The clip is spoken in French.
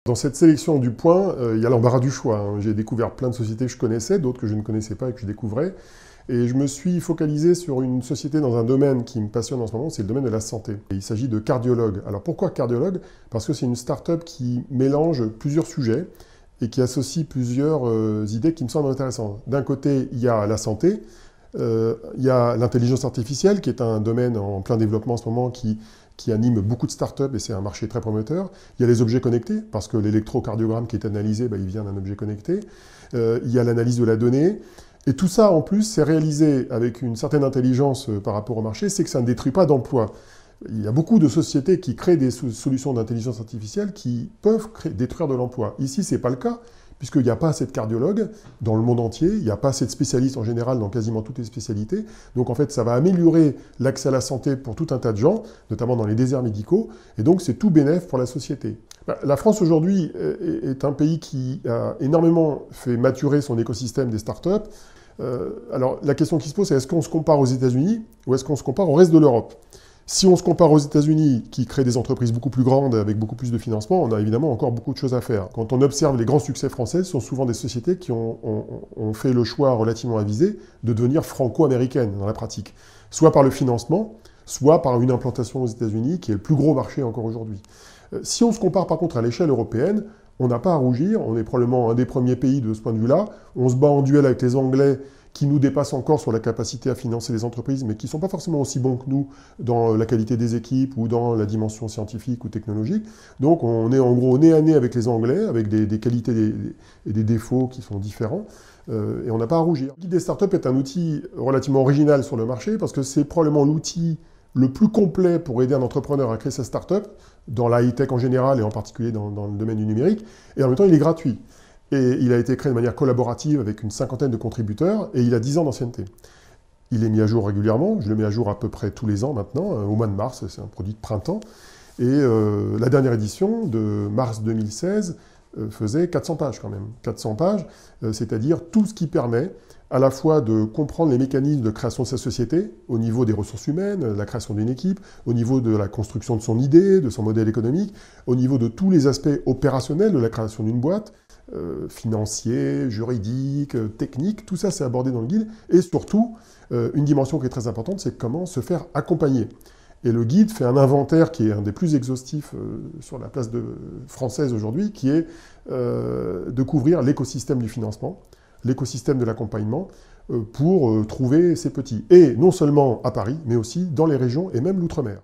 Dans cette sélection du point, il y a l'embarras du choix, hein. J'ai découvert plein de sociétés que je connaissais, d'autres que je ne connaissais pas et que je découvrais. Et je me suis focalisé sur une société dans un domaine qui me passionne en ce moment, c'est le domaine de la santé. Et il s'agit de Cardiologue. Alors pourquoi Cardiologue? Parce que c'est une start-up qui mélange plusieurs sujets et qui associe plusieurs idées qui me semblent intéressantes. D'un côté, il y a la santé, il y a l'intelligence artificielle, qui est un domaine en plein développement en ce moment, qui anime beaucoup de startups et c'est un marché très prometteur. Il y a les objets connectés, parce que l'électrocardiogramme qui est analysé, il vient d'un objet connecté. Il y a l'analyse de la donnée. Et tout ça, en plus, c'est réalisé avec une certaine intelligence par rapport au marché, c'est que ça ne détruit pas d'emplois. Il y a beaucoup de sociétés qui créent des solutions d'intelligence artificielle qui peuvent détruire de l'emploi. Ici, ce n'est pas le cas, puisqu'il n'y a pas assez de cardiologues dans le monde entier, il n'y a pas assez de spécialistes en général dans quasiment toutes les spécialités. Donc en fait, ça va améliorer l'accès à la santé pour tout un tas de gens, notamment dans les déserts médicaux, et donc c'est tout bénef pour la société. La France aujourd'hui est un pays qui a énormément fait maturer son écosystème des startups. Alors la question qui se pose, c'est est-ce qu'on se compare aux États-Unis ou est-ce qu'on se compare au reste de l'Europe? Si on se compare aux États-Unis, qui créent des entreprises beaucoup plus grandes, avec beaucoup plus de financement, on a évidemment encore beaucoup de choses à faire. Quand on observe les grands succès français, ce sont souvent des sociétés qui ont fait le choix relativement avisé de devenir franco-américaines dans la pratique. Soit par le financement, soit par une implantation aux États-Unis, qui est le plus gros marché encore aujourd'hui. Si on se compare par contre à l'échelle européenne, on n'a pas à rougir, on est probablement un des premiers pays de ce point de vue-là. On se bat en duel avec les Anglais, qui nous dépassent encore sur la capacité à financer les entreprises, mais qui ne sont pas forcément aussi bons que nous dans la qualité des équipes ou dans la dimension scientifique ou technologique. Donc on est en gros nez à nez avec les Anglais, avec des qualités et des défauts qui sont différents, et on n'a pas à rougir. Le guide des startups est un outil relativement original sur le marché, parce que c'est probablement l'outil le plus complet pour aider un entrepreneur à créer sa startup, dans la high-tech en général et en particulier dans le domaine du numérique, et en même temps il est gratuit. Et il a été créé de manière collaborative avec une cinquantaine de contributeurs et il a 10 ans d'ancienneté. Il est mis à jour régulièrement, je le mets à jour à peu près tous les ans maintenant, au mois de mars, c'est un produit de printemps. Et la dernière édition de mars 2016 faisait 400 pages quand même. 400 pages, c'est-à-dire tout ce qui permet à la fois de comprendre les mécanismes de création de sa société, au niveau des ressources humaines, la création d'une équipe, au niveau de la construction de son idée, de son modèle économique, au niveau de tous les aspects opérationnels de la création d'une boîte, financier, juridique, technique, tout ça c'est abordé dans le guide, et surtout, une dimension qui est très importante, c'est comment se faire accompagner. Et le guide fait un inventaire qui est un des plus exhaustifs sur la place française aujourd'hui, qui est de couvrir l'écosystème du financement, l'écosystème de l'accompagnement, pour trouver ces petits. Et non seulement à Paris, mais aussi dans les régions et même l'outre-mer.